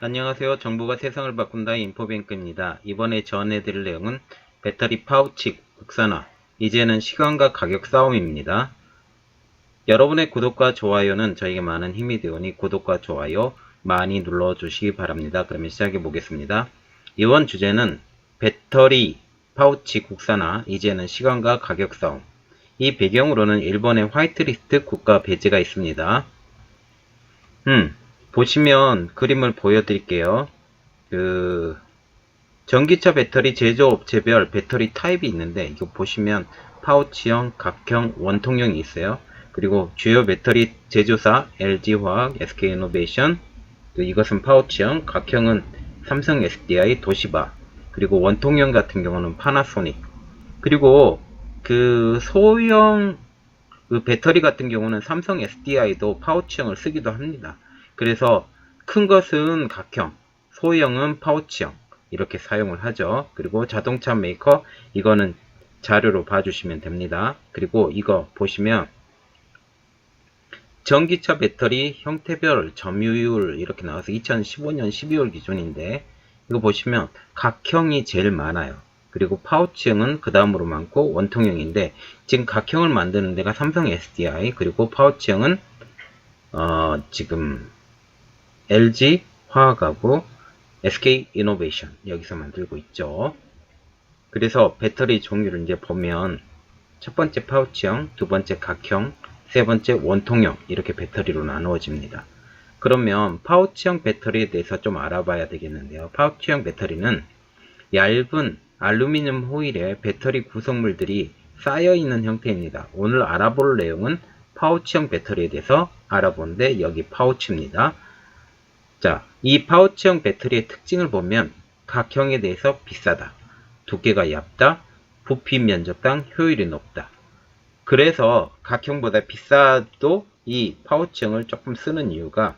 안녕하세요. 정보가 세상을 바꾼다 인포뱅크입니다. 이번에 전해드릴 내용은 배터리 파우치 국산화, 이제는 시간과 가격 싸움입니다. 여러분의 구독과 좋아요는 저에게 많은 힘이 되오니 구독과 좋아요 많이 눌러주시기 바랍니다. 그러면 시작해 보겠습니다. 이번 주제는 배터리 파우치 국산화, 이제는 시간과 가격 싸움. 이 배경으로는 일본의 화이트리스트 국가 배제가 있습니다. 보시면 그림을 보여드릴게요. 전기차 배터리 제조업체별 배터리 타입이 있는데, 이거 보시면 파우치형, 각형, 원통형이 있어요. 그리고 주요 배터리 제조사 LG화학, SK이노베이션, 이것은 파우치형, 각형은 삼성 SDI, 도시바, 그리고 원통형 같은 경우는 파나소닉. 그리고 소형 배터리 같은 경우는 삼성 SDI도 파우치형을 쓰기도 합니다. 그래서 큰 것은 각형, 소형은 파우치형 이렇게 사용을 하죠. 그리고 자동차 메이커, 이거는 자료로 봐주시면 됩니다. 그리고 이거 보시면 전기차 배터리 형태별 점유율 이렇게 나와서 2015년 12월 기준인데, 이거 보시면 각형이 제일 많아요. 그리고 파우치형은 그 다음으로 많고 원통형인데, 지금 각형을 만드는 데가 삼성 SDI, 그리고 파우치형은 지금 LG 화학하고 SK이노베이션 여기서 만들고 있죠. 그래서 배터리 종류를 이제 보면 첫 번째 파우치형, 두 번째 각형, 세 번째 원통형, 이렇게 배터리로 나누어집니다. 그러면 파우치형 배터리에 대해서 좀 알아봐야 되겠는데요. 파우치형 배터리는 얇은 알루미늄 호일에 배터리 구성물들이 쌓여있는 형태입니다. 오늘 알아볼 내용은 파우치형 배터리에 대해서 알아보는데, 여기 파우치입니다. 자, 이 파우치형 배터리의 특징을 보면 각형에 대해서 비싸다, 두께가 얇다, 부피 면적당 효율이 높다. 그래서 각형보다 비싸도 이 파우치형을 조금 쓰는 이유가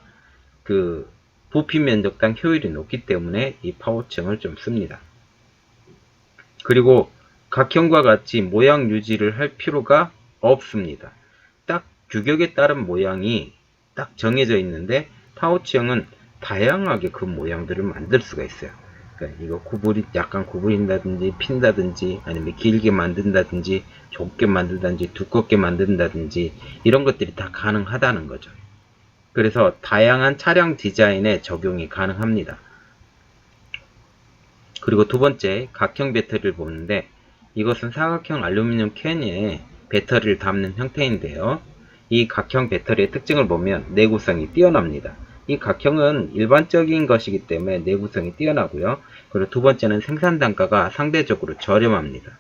부피 면적당 효율이 높기 때문에 이 파우치형을 좀 씁니다. 그리고 각형과 같이 모양 유지를 할 필요가 없습니다. 딱 규격에 따른 모양이 딱 정해져 있는데, 파우치형은 다양하게 그 모양들을 만들 수가 있어요. 그러니까 이거 약간 구부린다든지 핀다든지, 아니면 길게 만든다든지 좁게 만든다든지 두껍게 만든다든지, 이런 것들이 다 가능하다는 거죠. 그래서 다양한 차량 디자인에 적용이 가능합니다. 그리고 두 번째 각형 배터리를 보는데, 이것은 사각형 알루미늄 캔에 배터리를 담는 형태인데요. 이 각형 배터리의 특징을 보면 내구성이 뛰어납니다. 이 각형은 일반적인 것이기 때문에 내구성이 뛰어나고요. 그리고 두 번째는 생산 단가가 상대적으로 저렴합니다.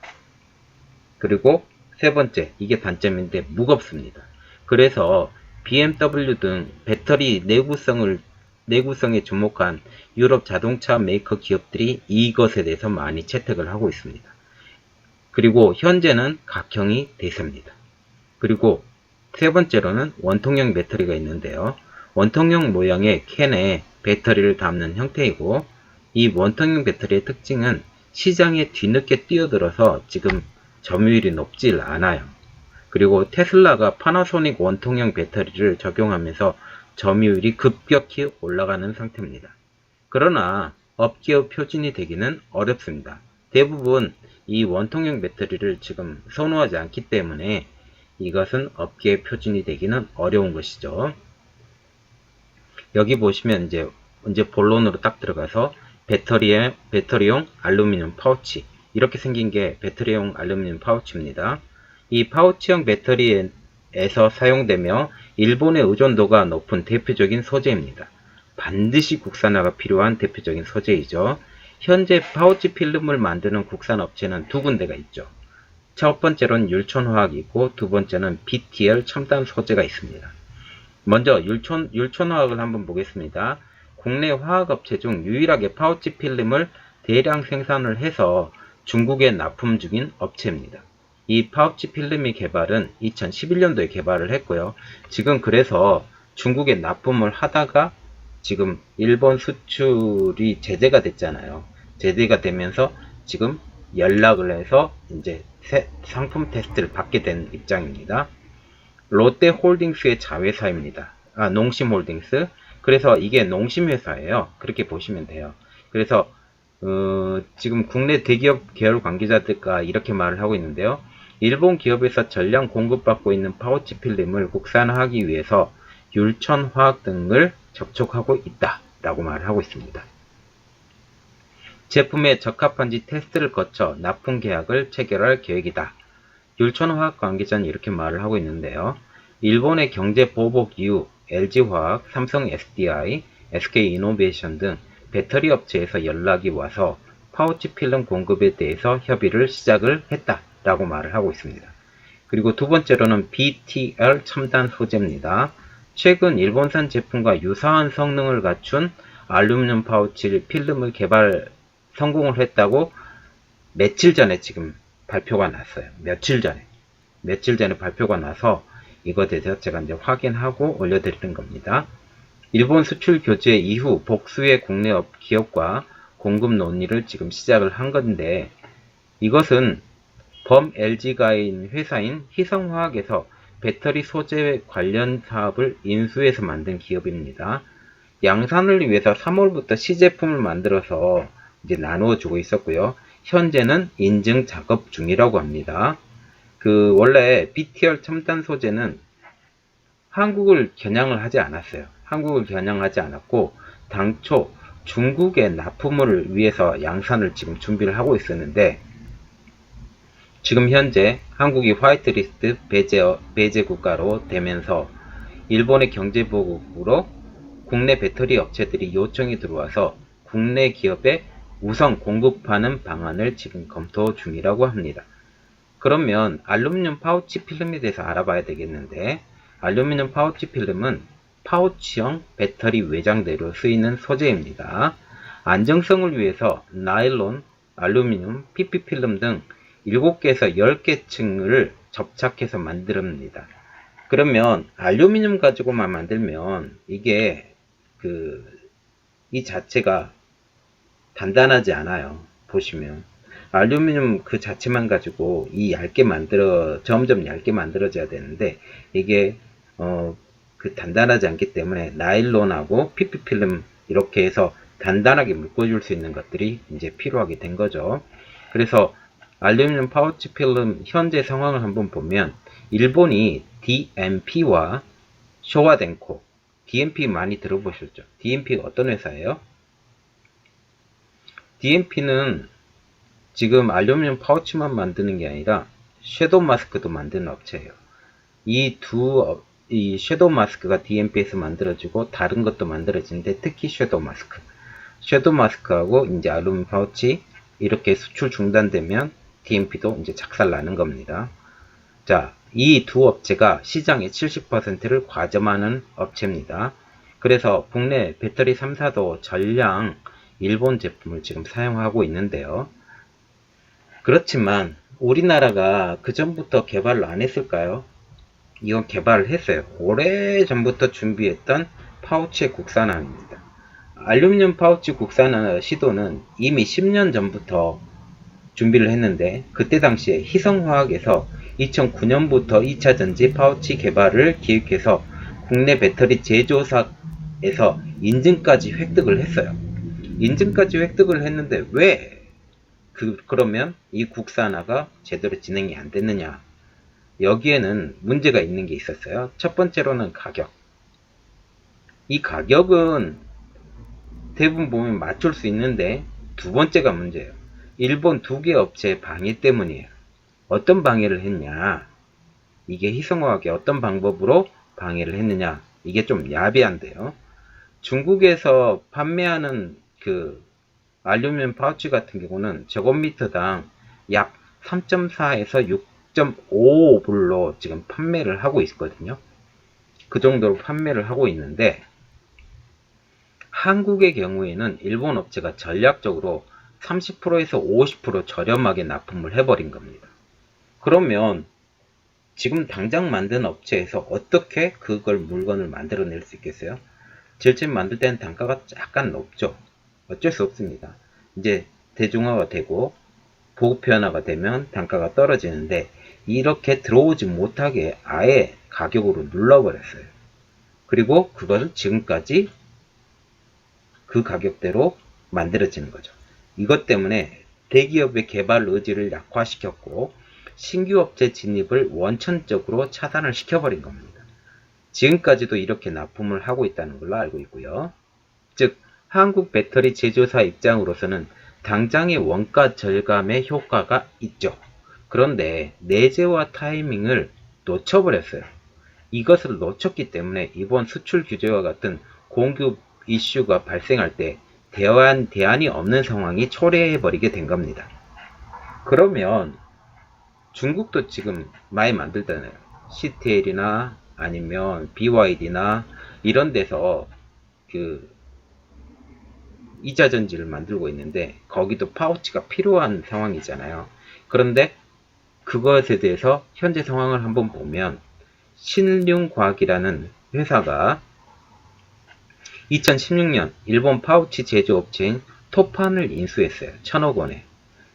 그리고 세 번째, 이게 단점인데 무겁습니다. 그래서 BMW 등 배터리 내구성에 주목한 유럽 자동차 메이커 기업들이 이것에 대해서 많이 채택을 하고 있습니다. 그리고 현재는 각형이 대세입니다. 그리고 세 번째로는 원통형 배터리가 있는데요. 원통형 모양의 캔에 배터리를 담는 형태이고, 이 원통형 배터리의 특징은 시장에 뒤늦게 뛰어들어서 지금 점유율이 높질 않아요. 그리고 테슬라가 파나소닉 원통형 배터리를 적용하면서 점유율이 급격히 올라가는 상태입니다. 그러나 업계의 표준이 되기는 어렵습니다. 대부분 이 원통형 배터리를 지금 선호하지 않기 때문에 이것은 업계의 표준이 되기는 어려운 것이죠. 여기 보시면 이제 본론으로 딱 들어가서 배터리용 알루미늄 파우치, 이렇게 생긴 게 배터리용 알루미늄 파우치입니다. 이 파우치형 배터리에서 사용되며 일본의 의존도가 높은 대표적인 소재입니다. 반드시 국산화가 필요한 대표적인 소재이죠. 현재 파우치 필름을 만드는 국산 업체는 두 군데가 있죠. 첫 번째로는 율촌화학이 있고, 두 번째는 BTL 첨단 소재가 있습니다. 먼저 율촌화학을 한번 보겠습니다. 국내 화학업체 중 유일하게 파우치 필름을 대량 생산을 해서 중국에 납품 중인 업체입니다. 이 파우치 필름의 개발은 2011년도에 개발을 했고요. 지금 그래서 중국에 납품을 하다가 지금 일본 수출이 제재가 됐잖아요. 제재가 되면서 지금 연락을 해서 이제 상품 테스트를 받게 된 입장입니다. 롯데홀딩스의 자회사입니다. 농심홀딩스. 그래서 이게 농심회사예요. 그렇게 보시면 돼요. 그래서 지금 국내 대기업 계열 관계자들과 이렇게 말을 하고 있는데요. 일본 기업에서 전량 공급받고 있는 파우치 필름을 국산화하기 위해서 율천화학 등을 접촉하고 있다 라고 말을 하고 있습니다. 제품에 적합한지 테스트를 거쳐 납품 계약을 체결할 계획이다. 율천화학 관계자는 이렇게 말을 하고 있는데요. 일본의 경제 보복 이후 LG화학, 삼성 SDI, SK이노베이션 등 배터리 업체에서 연락이 와서 파우치 필름 공급에 대해서 협의를 시작을 했다 라고 말을 하고 있습니다. 그리고 두 번째로는 BTR 첨단 소재입니다. 최근 일본산 제품과 유사한 성능을 갖춘 알루미늄 파우치 필름을 개발 성공을 했다고 며칠 전에 지금 발표가 났어요. 며칠 전에 발표가 나서 이것에 대해서 제가 이제 확인하고 올려드리는 겁니다. 일본 수출 규제 이후 복수의 국내 기업과 공급 논의를 지금 시작을 한 건데, 이것은 범 LG가인 회사인 희성화학에서 배터리 소재 관련 사업을 인수해서 만든 기업입니다. 양산을 위해서 3월부터 시제품을 만들어서 이제 나누어주고 있었고요. 현재는 인증 작업 중이라고 합니다. 원래 BTR 첨단 소재는 한국을 겨냥을 하지 않았어요. 한국을 겨냥하지 않았고, 당초 중국의 납품을 위해서 양산을 지금 준비를 하고 있었는데, 지금 현재 한국이 화이트리스트 배제 국가로 되면서 일본의 경제보복으로 국내 배터리 업체들이 요청이 들어와서 국내 기업에 우선 공급하는 방안을 지금 검토 중이라고 합니다. 그러면 알루미늄 파우치 필름에 대해서 알아봐야 되겠는데, 알루미늄 파우치 필름은 파우치형 배터리 외장재로 쓰이는 소재입니다. 안정성을 위해서 나일론, 알루미늄, PP 필름 등 7개에서 10개 층을 접착해서 만듭니다. 그러면 알루미늄 가지고만 만들면 이게 이 자체가 단단하지 않아요. 보시면 알루미늄 그 자체만 가지고 점점 얇게 만들어져야 되는데, 이게 단단하지 않기 때문에 나일론하고 PP 필름 이렇게 해서 단단하게 묶어줄 수 있는 것들이 이제 필요하게 된 거죠. 그래서 알루미늄 파우치 필름 현재 상황을 한번 보면, 일본이 DMP와 쇼와덴코, DMP 많이 들어보셨죠? DMP가 어떤 회사예요? DMP는 지금 알루미늄 파우치만 만드는 게 아니라 섀도우 마스크도 만드는 업체예요. 이 섀도우 마스크가 DMP에서 만들어지고 다른 것도 만들어지는데, 특히 섀도우 마스크하고 이제 알루미늄 파우치 이렇게 수출 중단되면 DMP도 이제 작살나는 겁니다. 자, 이 두 업체가 시장의 70%를 과점하는 업체입니다. 그래서 국내 배터리 3사도 전량 일본 제품을 지금 사용하고 있는데요. 그렇지만 우리나라가 그 전부터 개발을 안 했을까요? 이건 개발을 했어요. 오래전부터 준비했던 파우치의 국산화입니다. 알루미늄 파우치 국산화 시도는 이미 10년 전부터 준비를 했는데, 그때 당시에 희성화학에서 2009년부터 2차 전지 파우치 개발을 기획해서 국내 배터리 제조사에서 인증까지 획득을 했어요. 인증까지 획득을 했는데 왜 그러면 이 국산화가 제대로 진행이 안 됐느냐? 여기에는 문제가 있는 게 있었어요. 첫 번째로는 가격. 이 가격은 대부분 보면 맞출 수 있는데, 두 번째가 문제예요. 일본 2개 업체의 방해 때문이에요. 어떤 방해를 했냐? 이게 희성화학이 어떤 방법으로 방해를 했느냐? 이게 좀 야비한데요. 중국에서 판매하는 알루미늄 파우치 같은 경우는 제곱미터당 약 3.4에서 6.5불로 지금 판매를 하고 있거든요. 그 정도로 판매를 하고 있는데, 한국의 경우에는 일본 업체가 전략적으로 30%에서 50% 저렴하게 납품을 해버린 겁니다. 그러면 지금 당장 만든 업체에서 어떻게 물건을 만들어낼 수 있겠어요? 제품 만들 때는 단가가 약간 높죠. 어쩔 수 없습니다. 이제 대중화가 되고 보급현화가 되면 단가가 떨어지는데, 이렇게 들어오지 못하게 아예 가격으로 눌러버렸어요. 그리고 그것을 지금까지 그 가격대로 만들어지는 거죠. 이것 때문에 대기업의 개발 의지를 약화시켰고 신규 업체 진입을 원천적으로 차단을 시켜버린 겁니다. 지금까지도 이렇게 납품을 하고 있다는 걸로 알고 있고요. 즉 한국 배터리 제조사 입장으로서는 당장의 원가 절감의 효과가 있죠. 그런데 내재화 타이밍을 놓쳐버렸어요. 이것을 놓쳤기 때문에 이번 수출 규제와 같은 공급 이슈가 발생할 때 대안이 없는 상황이 초래해버리게 된 겁니다. 그러면 중국도 지금 많이 만들잖아요. CTL이나 아니면 BYD나 이런 데서 그 이자전지를 만들고 있는데 거기도 파우치가 필요한 상황이잖아요. 그런데 그것에 대해서 현재 상황을 한번 보면 신륜과학이라는 회사가 2016년 일본 파우치 제조업체인 토판을 인수했어요. 1000억 원에.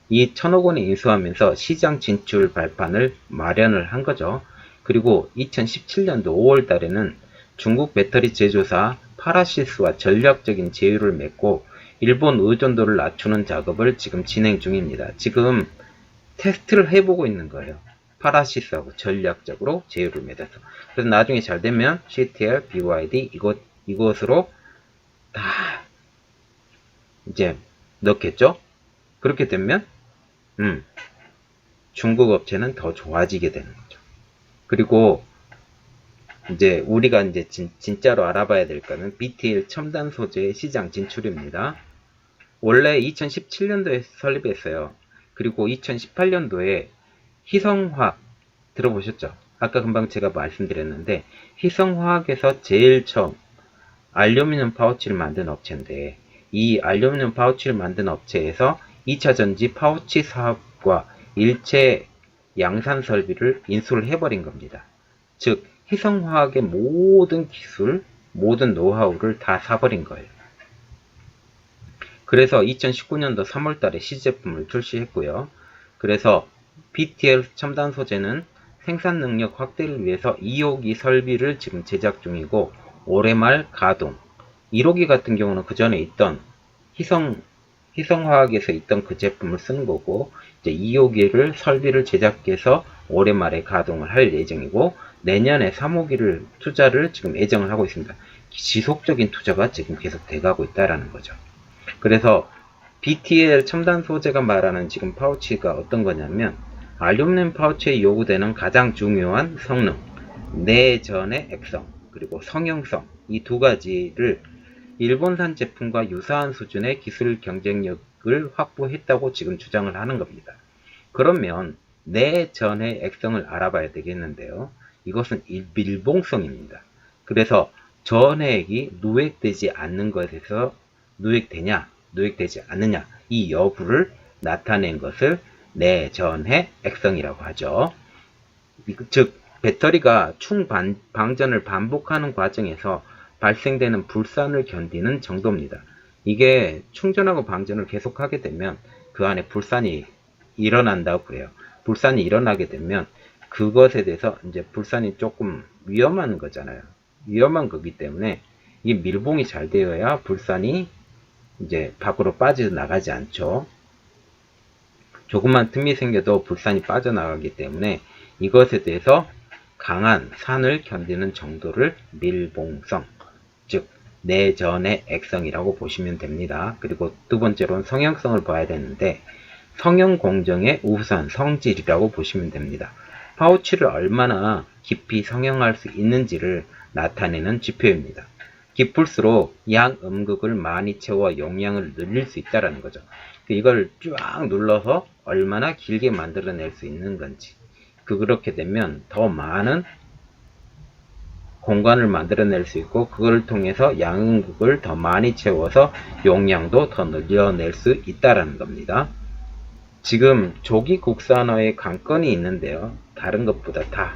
이 1000억 원에 인수하면서 시장 진출 발판을 마련을 한 거죠. 그리고 2017년도 5월 달에는 중국 배터리 제조사 파라시스와 전략적인 제휴를 맺고 일본 의존도를 낮추는 작업을 지금 진행 중입니다. 지금 테스트를 해보고 있는 거예요. 파라시스하고 전략적으로 제휴를 맺어서. 그래서 나중에 잘 되면 CTL, BYD 이것으로 다 이제 넣겠죠. 그렇게 되면 중국 업체는 더 좋아지게 되는 거죠. 그리고 이제 우리가 이제 진짜로 알아봐야 될 거는 BTL 첨단 소재의 시장 진출입니다. 원래 2017년도에 설립했어요. 그리고 2018년도에 희성화학 들어보셨죠? 아까 금방 제가 말씀드렸는데 희성화학에서 제일 처음 알루미늄 파우치를 만든 업체인데 이 알루미늄 파우치를 만든 업체에서 2차전지 파우치 사업과 일체 양산 설비를 인수를 해버린 겁니다. 즉 희성화학의 모든 기술, 모든 노하우를 다 사버린 거예요. 그래서 2019년도 3월달에 시제품을 출시했고요. 그래서 BTL 첨단 소재는 생산 능력 확대를 위해서 2호기 설비를 지금 제작 중이고 올해 말 가동. 1호기 같은 경우는 그 전에 있던 희성화학에서 있던 그 제품을 쓰는 거고 이제 2호기를 설비를 제작해서 올해 말에 가동을 할 예정이고 내년에 3호기를 투자를 지금 예정을 하고 있습니다. 지속적인 투자가 지금 계속 돼가고 있다라는 거죠. 그래서 BTL 첨단 소재가 말하는 지금 파우치가 어떤 거냐면 알루미늄 파우치에 요구되는 가장 중요한 성능, 내전의 액성, 그리고 성형성 이 두 가지를 일본산 제품과 유사한 수준의 기술 경쟁력을 확보했다고 지금 주장을 하는 겁니다. 그러면 내전의 액성을 알아봐야 되겠는데요. 이것은 밀봉성입니다. 그래서 전해액이 누액되지 않는 것에서 누액되냐, 누액되지 않느냐 이 여부를 나타낸 것을 내전해 액성이라고 하죠. 즉 배터리가 충방전을 반복하는 과정에서 발생되는 불산을 견디는 정도입니다. 이게 충전하고 방전을 계속하게 되면 그 안에 불산이 일어난다고 그래요. 불산이 일어나게 되면 그것에 대해서 이제 불산이 조금 위험한 거잖아요. 위험한 거기 때문에 이 밀봉이 잘 되어야 불산이 이제 밖으로 빠져나가지 않죠. 조금만 틈이 생겨도 불산이 빠져나가기 때문에 이것에 대해서 강한 산을 견디는 정도를 밀봉성, 즉 내전의 액성이라고 보시면 됩니다. 그리고 두 번째로는 성형성을 봐야 되는데 성형 공정의 우수한 성질이라고 보시면 됩니다. 파우치를 얼마나 깊이 성형할 수 있는지를 나타내는 지표입니다. 깊을수록 양 음극을 많이 채워 용량을 늘릴 수 있다는 거죠. 이걸 쫙 눌러서 얼마나 길게 만들어낼 수 있는 건지 그렇게 되면 더 많은 공간을 만들어낼 수 있고 그걸 통해서 양음극을 더 많이 채워서 용량도 더 늘려낼 수 있다는 겁니다. 지금 조기 국산화의 관건이 있는데요. 다른 것보다 다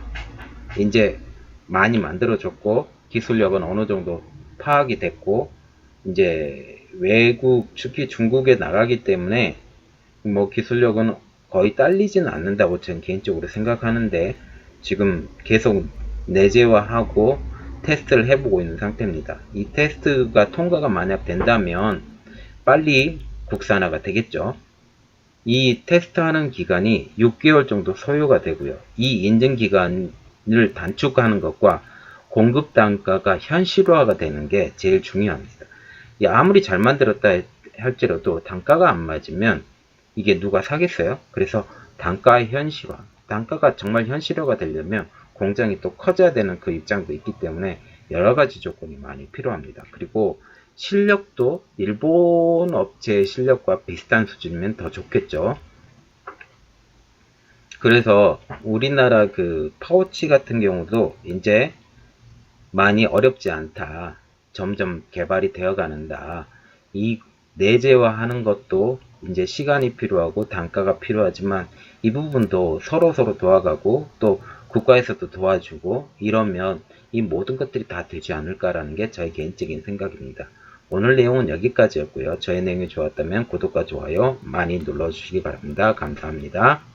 이제 많이 만들어졌고 기술력은 어느 정도 파악이 됐고 이제 외국 특히 중국에 나가기 때문에 뭐 기술력은 거의 딸리지는 않는다고 저는 개인적으로 생각하는데 지금 계속 내재화하고 테스트를 해보고 있는 상태입니다. 이 테스트가 통과가 만약 된다면 빨리 국산화가 되겠죠. 이 테스트하는 기간이 6개월 정도 소요가 되고요. 이 인증 기간을 단축하는 것과 공급 단가가 현실화가 되는 게 제일 중요합니다. 아무리 잘 만들었다 할지라도 단가가 안 맞으면 이게 누가 사겠어요? 그래서 단가의 현실화, 단가가 정말 현실화가 되려면 공장이 또 커져야 되는 그 입장도 있기 때문에 여러 가지 조건이 많이 필요합니다. 그리고 실력도 일본 업체의 실력과 비슷한 수준이면 더 좋겠죠. 그래서 우리나라 그 파우치 같은 경우도 이제 많이 어렵지 않다. 점점 개발이 되어 가는다. 이 내재화하는 것도 이제 시간이 필요하고 단가가 필요하지만 이 부분도 서로 도와가고 또 국가에서도 도와주고 이러면 이 모든 것들이 다 되지 않을까라는 게 저의 개인적인 생각입니다. 오늘 내용은 여기까지였고요. 저의 내용이 좋았다면 구독과 좋아요 많이 눌러주시기 바랍니다. 감사합니다.